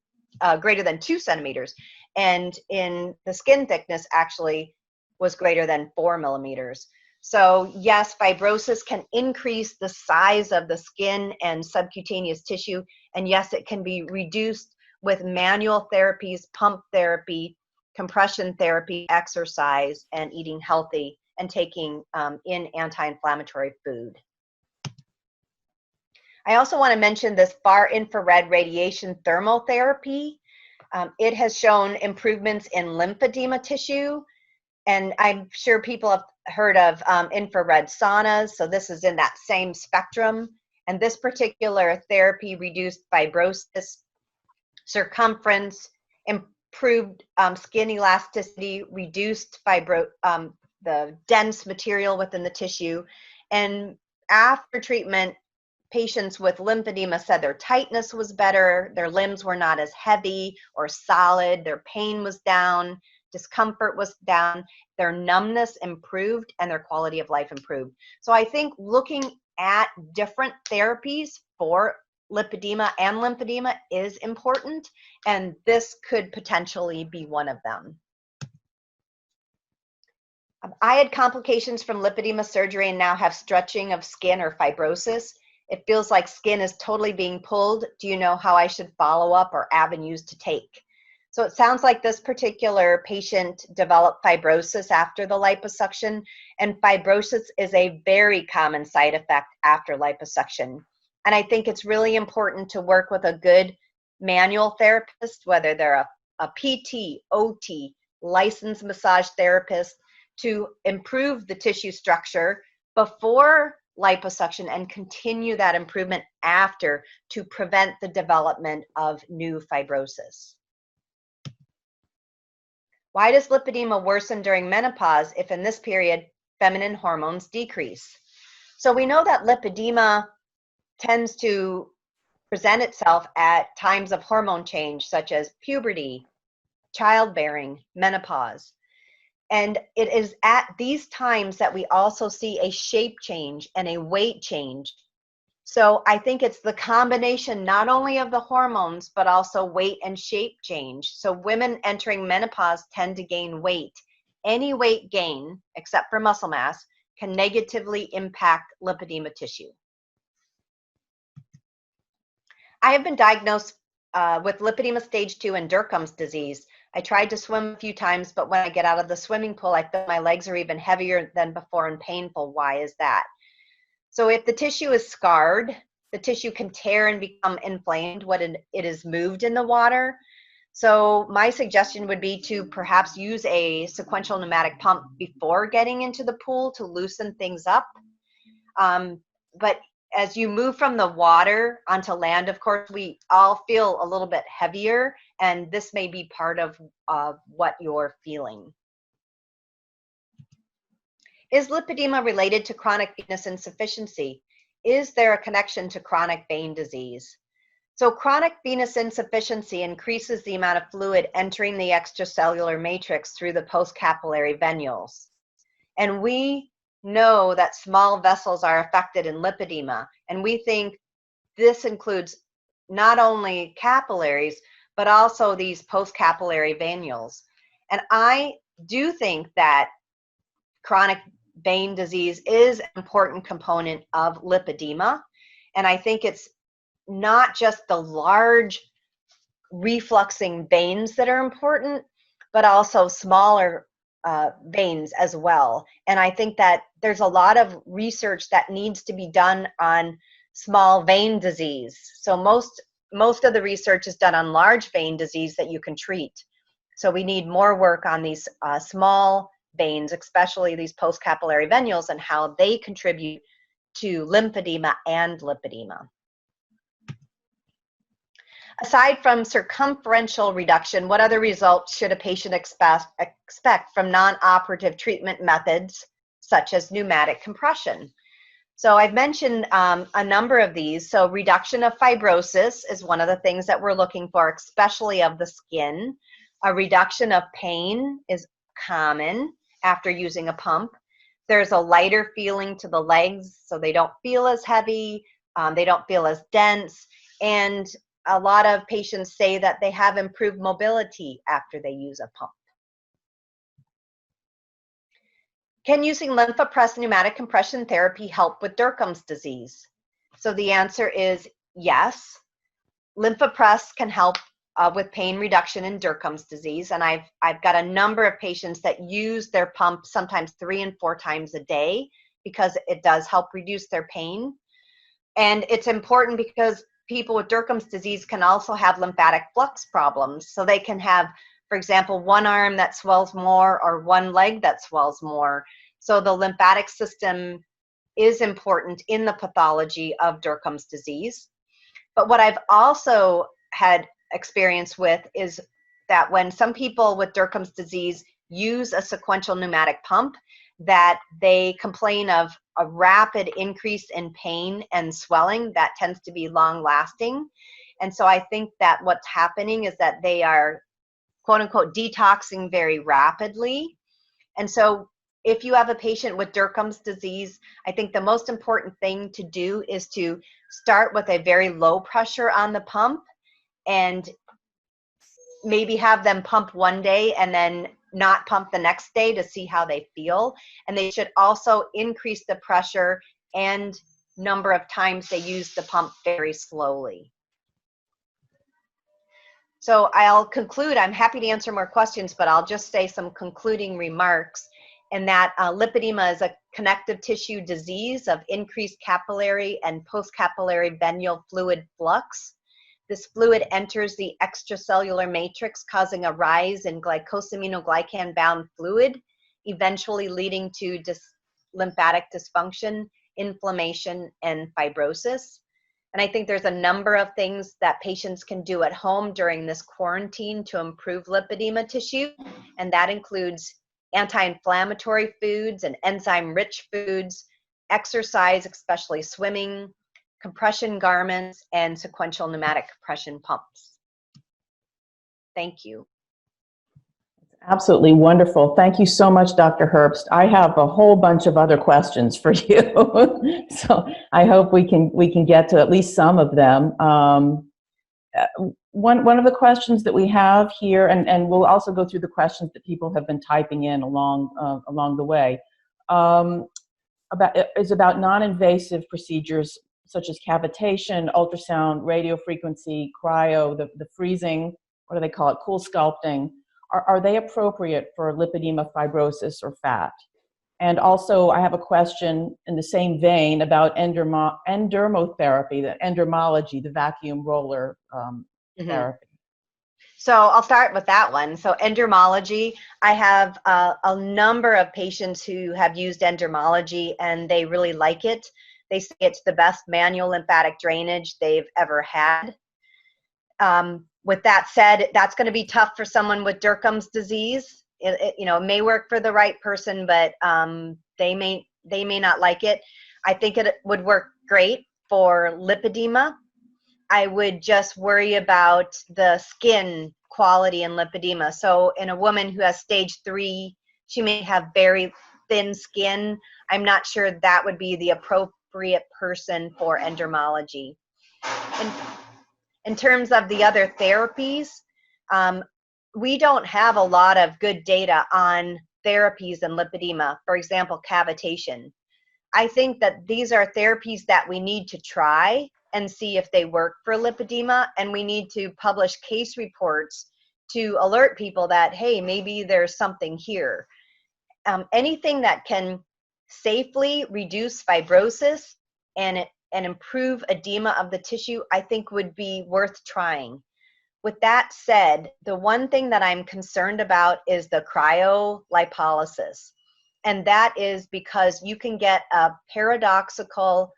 greater than 2 centimeters. And in the skin thickness actually was greater than 4 millimeters. So yes, fibrosis can increase the size of the skin and subcutaneous tissue. And yes, it can be reduced with manual therapies, pump therapy, compression therapy, exercise, and eating healthy and taking in anti-inflammatory food. I also want to mention this far infrared radiation thermal therapy. It has shown improvements in lymphedema tissue, and I'm sure people have heard of infrared saunas, so this is in that same spectrum. And this particular therapy reduced fibrosis, circumference, improved skin elasticity, reduced the dense material within the tissue. And after treatment, patients with lymphedema said their tightness was better, their limbs were not as heavy or solid, their pain was down, discomfort was down, their numbness improved, and their quality of life improved. So I think looking at different therapies for lipedema and lymphedema is important, and this could potentially be one of them. I had complications from lipedema surgery and now have stretching of skin or fibrosis. It feels like skin is totally being pulled. Do you know how I should follow up or avenues to take? So it sounds like this particular patient developed fibrosis after the liposuction, and fibrosis is a very common side effect after liposuction. And I think it's really important to work with a good manual therapist, whether they're a PT, OT, licensed massage therapist, to improve the tissue structure before liposuction and continue that improvement after to prevent the development of new fibrosis. Why does lipedema worsen during menopause if in this period feminine hormones decrease? So we know that lipedema tends to present itself at times of hormone change, such as puberty, childbearing, menopause. And it is at these times that we also see a shape change and a weight change. So I think it's the combination not only of the hormones, but also weight and shape change. So women entering menopause tend to gain weight. Any weight gain, except for muscle mass, can negatively impact lipedema tissue. I have been diagnosed with lipedema stage 2 and Derkham's disease. I tried to swim a few times, but when I get out of the swimming pool, I feel my legs are even heavier than before and painful. Why is that? So if the tissue is scarred, the tissue can tear and become inflamed when it is moved in the water. So my suggestion would be to perhaps use a sequential pneumatic pump before getting into the pool to loosen things up. But as you move from the water onto land, of course, we all feel a little bit heavier, and this may be part of what you're feeling. Is lipedema related to chronic venous insufficiency? Is there a connection to chronic vein disease? So chronic venous insufficiency increases the amount of fluid entering the extracellular matrix through the postcapillary venules. And we know that small vessels are affected in lipedema, and we think this includes not only capillaries, but also these postcapillary venules. And I do think that chronic vein disease is an important component of lipedema. And I think it's not just the large refluxing veins that are important, but also smaller veins as well. And I think that there's a lot of research that needs to be done on small vein disease. So most of the research is done on large vein disease that you can treat. So we need more work on these small veins, especially these postcapillary venules, and how they contribute to lymphedema and lipedema. Aside from circumferential reduction, what other results should a patient expect from non-operative treatment methods such as pneumatic compression? So I've mentioned a number of these. So reduction of fibrosis is one of the things that we're looking for, especially of the skin. A reduction of pain is common after using a pump. There's a lighter feeling to the legs, so they don't feel as heavy, they don't feel as dense, and a lot of patients say that they have improved mobility after they use a pump. Can using lymphopress pneumatic compression therapy help with Derkum's disease? So the answer is yes. Lymphopress can help with pain reduction in Derkum's disease, and I've got a number of patients that use their pump sometimes 3 and 4 times a day because it does help reduce their pain. And it's important because people with Derkum's disease can also have lymphatic flux problems. So they can have, for example, one arm that swells more or one leg that swells more. So the lymphatic system is important in the pathology of Derkum's disease. But what I've also had experience with is that when some people with Derkum's disease use a sequential pneumatic pump, that they complain of a rapid increase in pain and swelling that tends to be long lasting. And so I think that what's happening is that they are, quote unquote, detoxing very rapidly. And so if you have a patient with Derkum's disease, I think the most important thing to do is to start with a very low pressure on the pump and maybe have them pump one day and then not pump the next day to see how they feel. And they should also increase the pressure and number of times they use the pump very slowly. So I'll conclude. I'm happy to answer more questions, but I'll just say some concluding remarks. And that lipedema is a connective tissue disease of increased capillary and postcapillary venule fluid flux. This fluid enters the extracellular matrix, causing a rise in glycosaminoglycan-bound fluid, eventually leading to lymphatic dysfunction, inflammation, and fibrosis. And I think there's a number of things that patients can do at home during this quarantine to improve lipedema tissue, and that includes anti-inflammatory foods and enzyme-rich foods, exercise, especially swimming, compression garments, and sequential pneumatic compression pumps. Thank you. Absolutely wonderful. Thank you so much, Dr. Herbst. I have a whole bunch of other questions for you. So I hope we can get to at least some of them. One of the questions that we have here, and we'll also go through the questions that people have been typing in along the way, is about non-invasive procedures such as cavitation, ultrasound, radio frequency, cryo, the freezing, what do they call it, cool sculpting. Are they appropriate for lipedema, fibrosis, or fat? And also, I have a question in the same vein about endermotherapy, the endermology, the vacuum roller therapy. So I'll start with that one. So endermology, I have a number of patients who have used endermology and they really like it. They say it's the best manual lymphatic drainage they've ever had. With that said, that's going to be tough for someone with Derkum's disease. It may work for the right person, but they may not like it. I think it would work great for lipedema. I would just worry about the skin quality in lipedema. So in a woman who has stage 3, she may have very thin skin. I'm not sure that would be the appropriate person for endermology. In terms of the other therapies, we don't have a lot of good data on therapies in lipedema. For example, cavitation. I think that these are therapies that we need to try and see if they work for lipedema, and we need to publish case reports to alert people that, hey, maybe there's something here. Anything that can safely reduce fibrosis and improve edema of the tissue, I think would be worth trying. With that said, the one thing that I'm concerned about is the cryolipolysis. And that is because you can get a paradoxical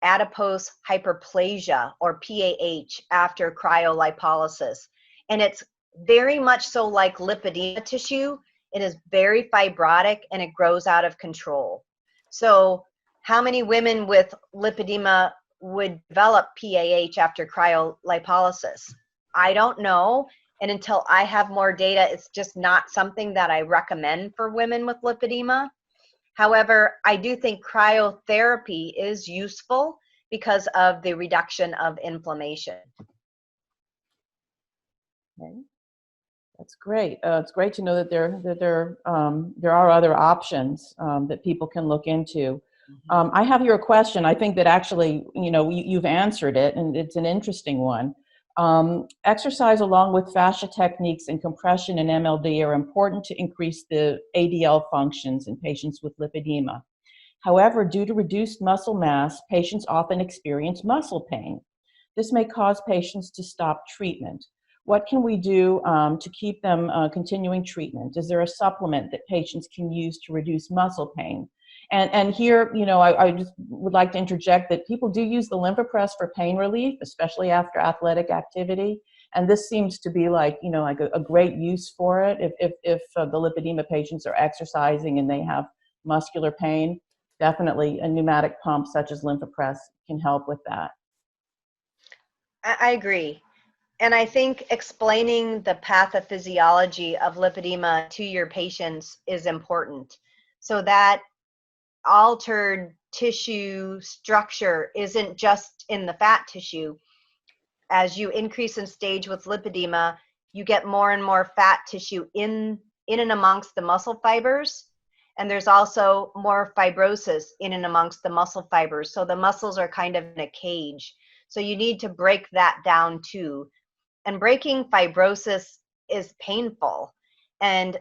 adipose hyperplasia, or PAH, after cryolipolysis. And it's very much so like lipedema tissue. It is very fibrotic and it grows out of control. So how many women with lipedema would develop PAH after cryolipolysis? I don't know. And until I have more data, it's just not something that I recommend for women with lipedema. However, I do think cryotherapy is useful because of the reduction of inflammation. Okay. That's great. It's great to know that there are other options that people can look into. I have here a question. I think that actually, you've answered it, and it's an interesting one. Exercise along with fascia techniques and compression and MLD are important to increase the ADL functions in patients with lipedema. However, due to reduced muscle mass, patients often experience muscle pain. This may cause patients to stop treatment. What can we do to keep them continuing treatment? Is there a supplement that patients can use to reduce muscle pain? And here, I just would like to interject that people do use the LymphoPress for pain relief, especially after athletic activity. And this seems to be like a great use for it. If the lipedema patients are exercising and they have muscular pain, definitely a pneumatic pump such as LymphoPress can help with that. I agree. And I think explaining the pathophysiology of lipedema to your patients is important, so that altered tissue structure isn't just in the fat tissue. As you increase in stage with lipedema, you get more and more fat tissue in and amongst the muscle fibers. And there's also more fibrosis in and amongst the muscle fibers. So the muscles are kind of in a cage. So you need to break that down too. And breaking fibrosis is painful. And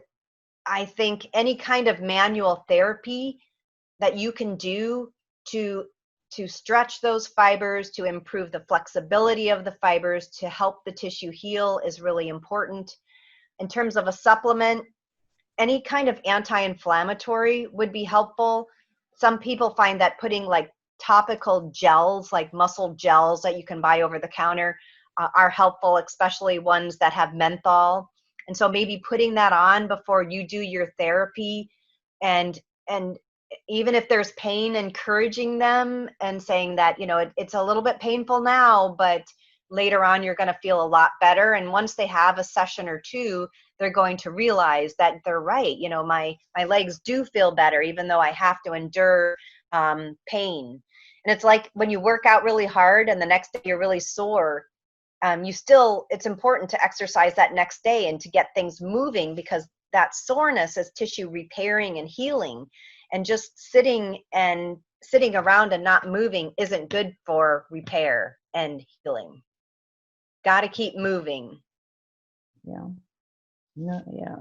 I think any kind of manual therapy that you can do to stretch those fibers, to improve the flexibility of the fibers, to help the tissue heal is really important. In terms of a supplement, any kind of anti-inflammatory would be helpful. Some people find that putting like topical gels, like muscle gels that you can buy over the counter, are helpful, especially ones that have menthol. And so maybe putting that on before you do your therapy, and even if there's pain, encouraging them and saying that, it's a little bit painful now, but later on you're going to feel a lot better. And once they have a session or two, they're going to realize that they're right. My legs do feel better, even though I have to endure pain. And it's like when you work out really hard and the next day you're really sore, it's important to exercise that next day and to get things moving, because that soreness is tissue repairing and healing. And just sitting around and not moving isn't good for repair and healing. Got to keep moving. Yeah. No, yeah.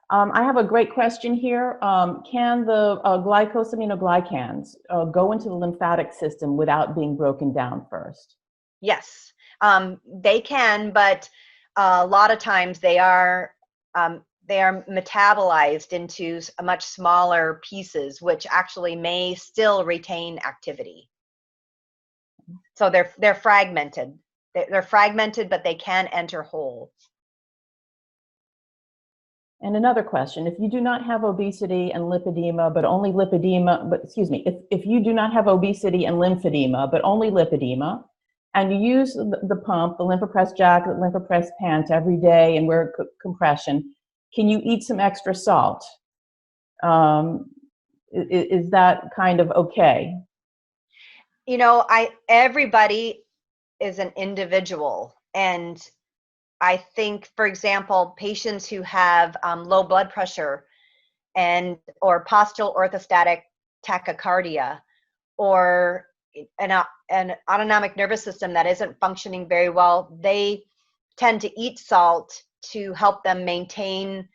I have a great question here. Can the glycosaminoglycans go into the lymphatic system without being broken down first? Yes, they can, but a lot of times they are metabolized into much smaller pieces, which actually may still retain activity. So they're fragmented. They're fragmented, but they can enter whole. And another question: if you do not have obesity and lipedema, but only lipedema, if you do not have obesity and lymphedema, but only lipedema, and you use the pump, the LymphoPress jacket, LymphoPress pant every day and wear compression, can you eat some extra salt? Is that kind of okay? Everybody is an individual. And I think, for example, patients who have low blood pressure or postural orthostatic tachycardia or an autonomic nervous system that isn't functioning very well, they tend to eat salt to help them maintain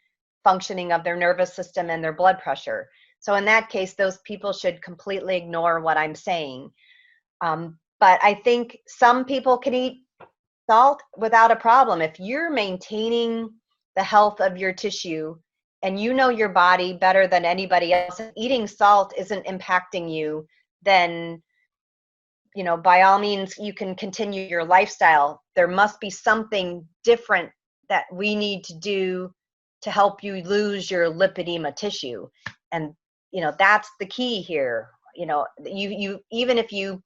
functioning of their nervous system and their blood pressure. So in that case, those people should completely ignore what I'm saying. But I think some people can eat salt without a problem. If you're maintaining the health of your tissue and you know your body better than anybody else, and eating salt isn't impacting you, then, you know, by all means, you can continue your lifestyle. There must be something different that we need to do to help you lose your lipedema tissue. And, you know, that's the key here. You know, you even if you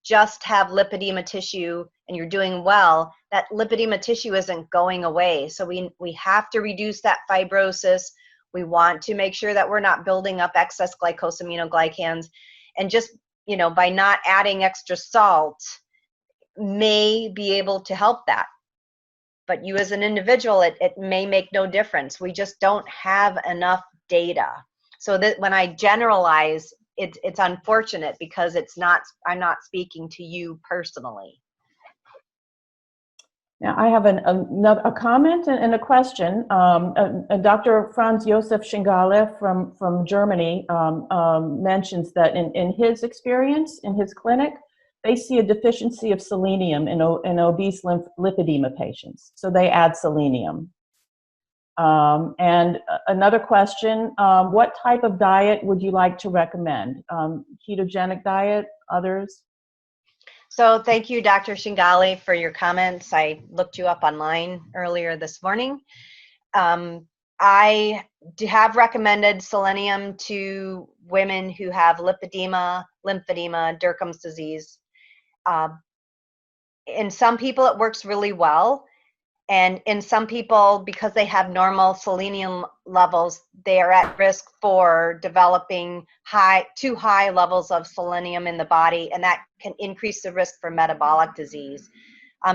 just have lipedema tissue and you're doing well, that lipedema tissue isn't going away. So we have to reduce that fibrosis. We want to make sure that we're not building up excess glycosaminoglycans. And just, you know, by not adding extra salt may be able to help that. But you as an individual, it may make no difference. We just don't have enough data. So that when I generalize, it's unfortunate because I'm not speaking to you personally. Now, I have a comment and a question. Dr. Franz Josef Schingale from Germany mentions that in his experience, in his clinic, they see a deficiency of selenium in obese lipedema patients. So they add selenium. And another question, what type of diet would you like to recommend? Ketogenic diet, others? So thank you, Dr. Schingale, for your comments. I looked you up online earlier this morning. I have recommended selenium to women who have lipedema, lymphedema, Derkham's disease. In some people, it works really well. And in some people, because they have normal selenium levels, they are at risk for developing too high levels of selenium in the body, and that can increase the risk for metabolic disease.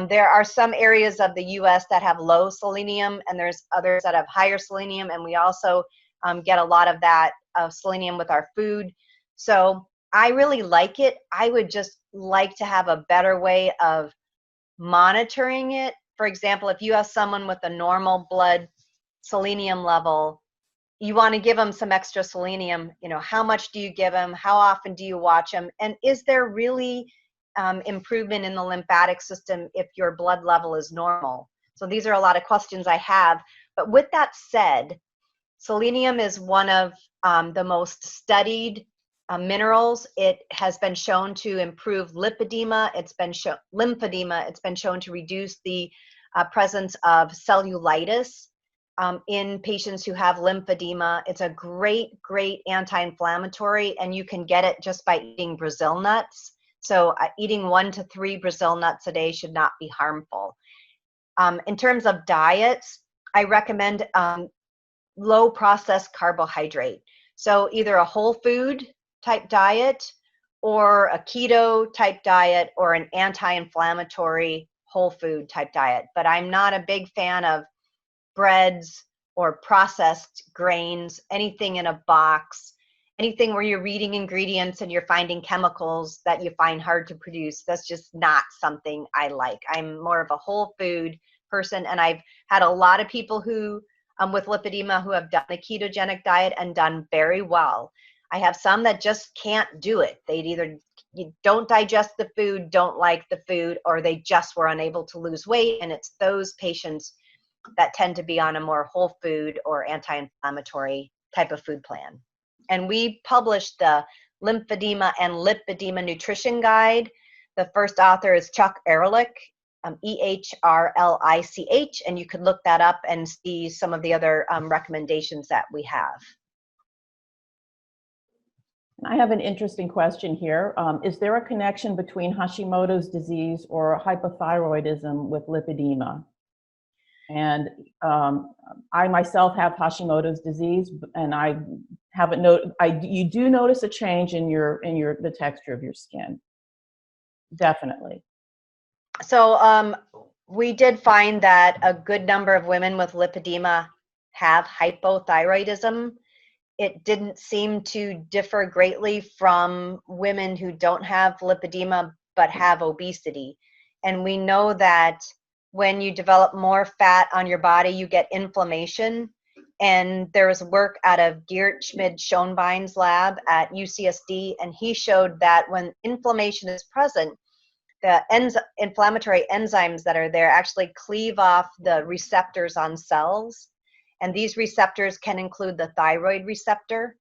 There are some areas of the U.S. that have low selenium, and there's others that have higher selenium, and we also get a lot of that selenium with our food. So I really like it. I would just like to have a better way of monitoring it. For example, if you have someone with a normal blood selenium level, you want to give them some extra selenium. You know, how much do you give them? How often do you watch them? And is there really improvement in the lymphatic system if your blood level is normal? So these are a lot of questions I have. But with that said, selenium is one of the most studied minerals. It has been shown to improve lipedema. It's been lymphedema. It's been shown to reduce the presence of cellulitis in patients who have lymphedema. It's a great anti-inflammatory, and you can get it just by eating Brazil nuts. So eating 1 to 3 Brazil nuts a day should not be harmful. In terms of diets, I recommend low processed carbohydrate. So either a whole food type diet or a keto type diet or an anti-inflammatory whole food type diet. But I'm not a big fan of breads or processed grains, anything in a box, anything where you're reading ingredients and you're finding chemicals that you find hard to produce. That's just not something I like. I'm more of a whole food person, and I've had a lot of people who with lipedema who have done the ketogenic diet and done very well. I have some that just can't do it. They'd either don't digest the food, don't like the food, or they just were unable to lose weight. And it's those patients that tend to be on a more whole food or anti-inflammatory type of food plan. And we published the Lymphedema and Lipedema Nutrition Guide. The first author is Chuck Ehrlich, Ehrlich, and you could look that up and see some of the other recommendations that we have. I have an interesting question here. Is there a connection between Hashimoto's disease or hypothyroidism with lipedema? And I myself have Hashimoto's disease, and I haven't you do notice a change in the texture of your skin, definitely. So we did find that a good number of women with lipedema have hypothyroidism. it didn't seem to differ greatly from women who don't have lipedema but have obesity. And we know that when you develop more fat on your body, you get inflammation. And there was work out of Geert Schmid-Schoenbein's lab at UCSD, and he showed that when inflammation is present, the inflammatory enzymes that are there actually cleave off the receptors on cells. And these receptors can include the thyroid receptor.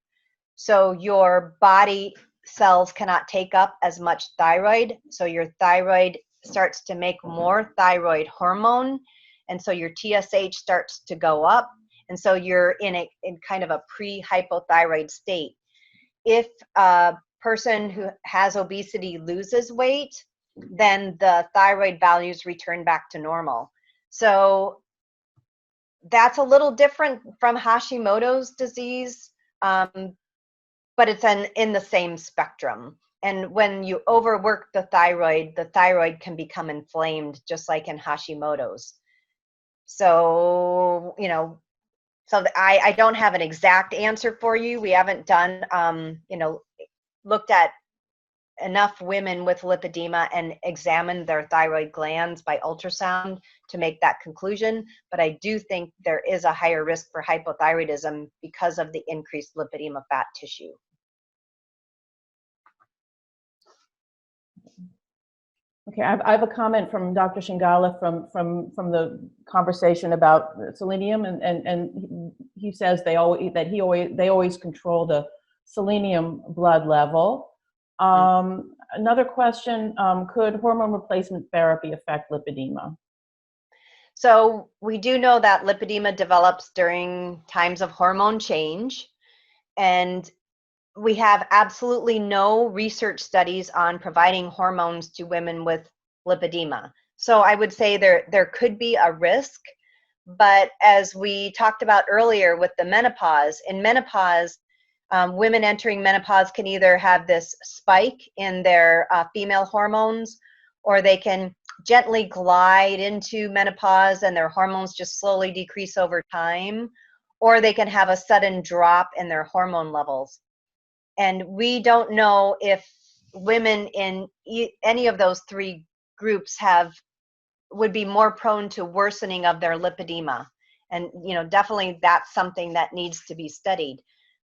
So your body cells cannot take up as much thyroid. So your thyroid starts to make more thyroid hormone. And so your TSH starts to go up. And so you're in kind of a pre-hypothyroid state. If a person who has obesity loses weight, then the thyroid values return back to normal. So that's a little different from Hashimoto's disease, but it's in the same spectrum. And when you overwork the thyroid can become inflamed, just like in Hashimoto's. So, so I don't have an exact answer for you. We haven't done, looked at enough women with lipedema and examined their thyroid glands by ultrasound to make that conclusion. But I do think there is a higher risk for hypothyroidism because of the increased lipedema fat tissue. Okay, I have a comment from Dr. Shingala from the conversation about selenium, and he says they always control the selenium blood level. Another question, could hormone replacement therapy affect lipedema? So we do know that lipedema develops during times of hormone change, and we have absolutely no research studies on providing hormones to women with lipedema. So I would say there could be a risk, but as we talked about earlier with the menopause, in menopause, women entering menopause can either have this spike in their female hormones, or they can gently glide into menopause and their hormones just slowly decrease over time, or they can have a sudden drop in their hormone levels. And we don't know if women in any of those three groups would be more prone to worsening of their lipedema. And, definitely that's something that needs to be studied.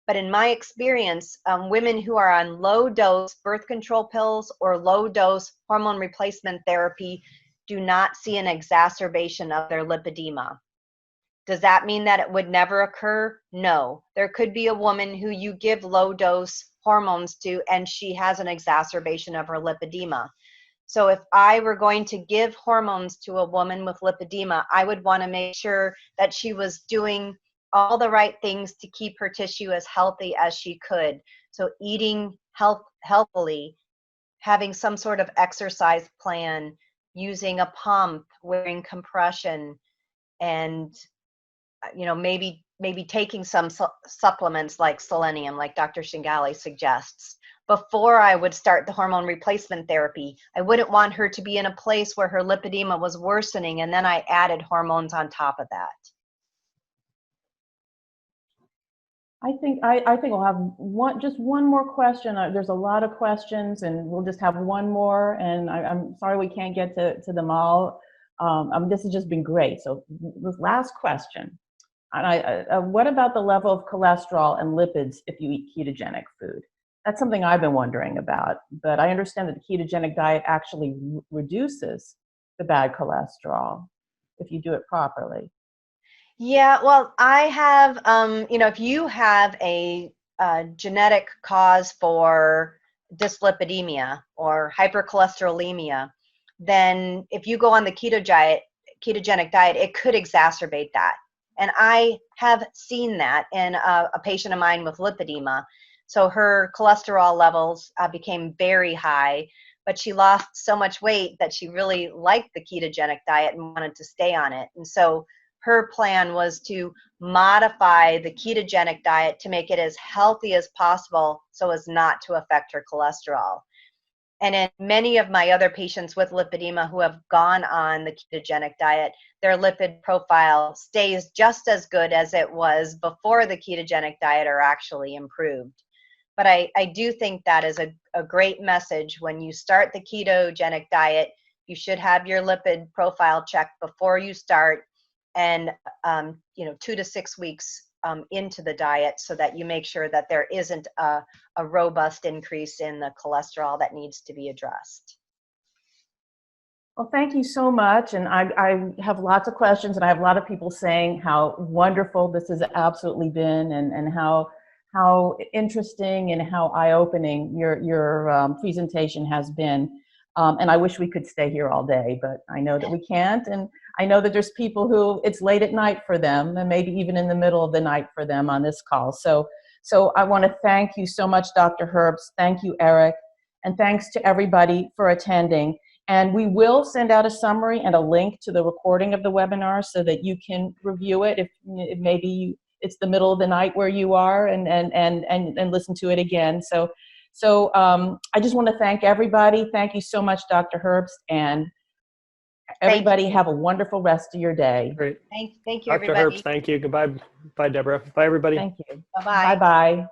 But in my experience, women who are on low dose birth control pills or low dose hormone replacement therapy do not see an exacerbation of their lipedema. Does that mean that it would never occur? No. There could be a woman who you give low dose hormones to and she has an exacerbation of her lipedema. So if I were going to give hormones to a woman with lipedema, I would want to make sure that she was doing all the right things to keep her tissue as healthy as she could. So eating healthily, having some sort of exercise plan, using a pump, wearing compression, and maybe taking some supplements like selenium, like Dr. Shingali suggests, before I would start the hormone replacement therapy. I wouldn't want her to be in a place where her lipedema was worsening and then I added hormones on top of that. I think we'll have just one more question. There's a lot of questions, and we'll just have one more. And I'm sorry we can't get to them all. This has just been great. So this last question. What about the level of cholesterol and lipids if you eat ketogenic food? That's something I've been wondering about, but I understand that the ketogenic diet actually reduces the bad cholesterol if you do it properly. Yeah, well, I have, if you have a genetic cause for dyslipidemia or hypercholesterolemia, then if you go on the ketogenic diet, it could exacerbate that. And I have seen that in a patient of mine with lipedema. So her cholesterol levels became very high, but she lost so much weight that she really liked the ketogenic diet and wanted to stay on it. And so her plan was to modify the ketogenic diet to make it as healthy as possible so as not to affect her cholesterol. And in many of my other patients with lipedema who have gone on the ketogenic diet, their lipid profile stays just as good as it was before the ketogenic diet, or actually improved. But I do think that is a great message. When you start the ketogenic diet, you should have your lipid profile checked before you start, and 2 to 6 weeks into the diet, so that you make sure that there isn't a robust increase in the cholesterol that needs to be addressed. Well, thank you so much. And I have lots of questions, and I have a lot of people saying how wonderful this has absolutely been, and how interesting and how eye-opening your presentation has been. And I wish we could stay here all day, but I know that we can't. And I know that there's people who it's late at night for them, and maybe even in the middle of the night for them on this call. So I want to thank you so much, Dr. Herbst. Thank you, Eric. And thanks to everybody for attending. And we will send out a summary and a link to the recording of the webinar so that you can review it if maybe it's the middle of the night where you are, and listen to it again. So I just want to thank everybody. Thank you so much, Dr. Herbst, and everybody have a wonderful rest of your day. Great. Thank you, Dr. everybody. Herbst, thank you. Goodbye. Bye, Deborah. Bye, everybody. Thank you. Bye-bye. Bye-bye.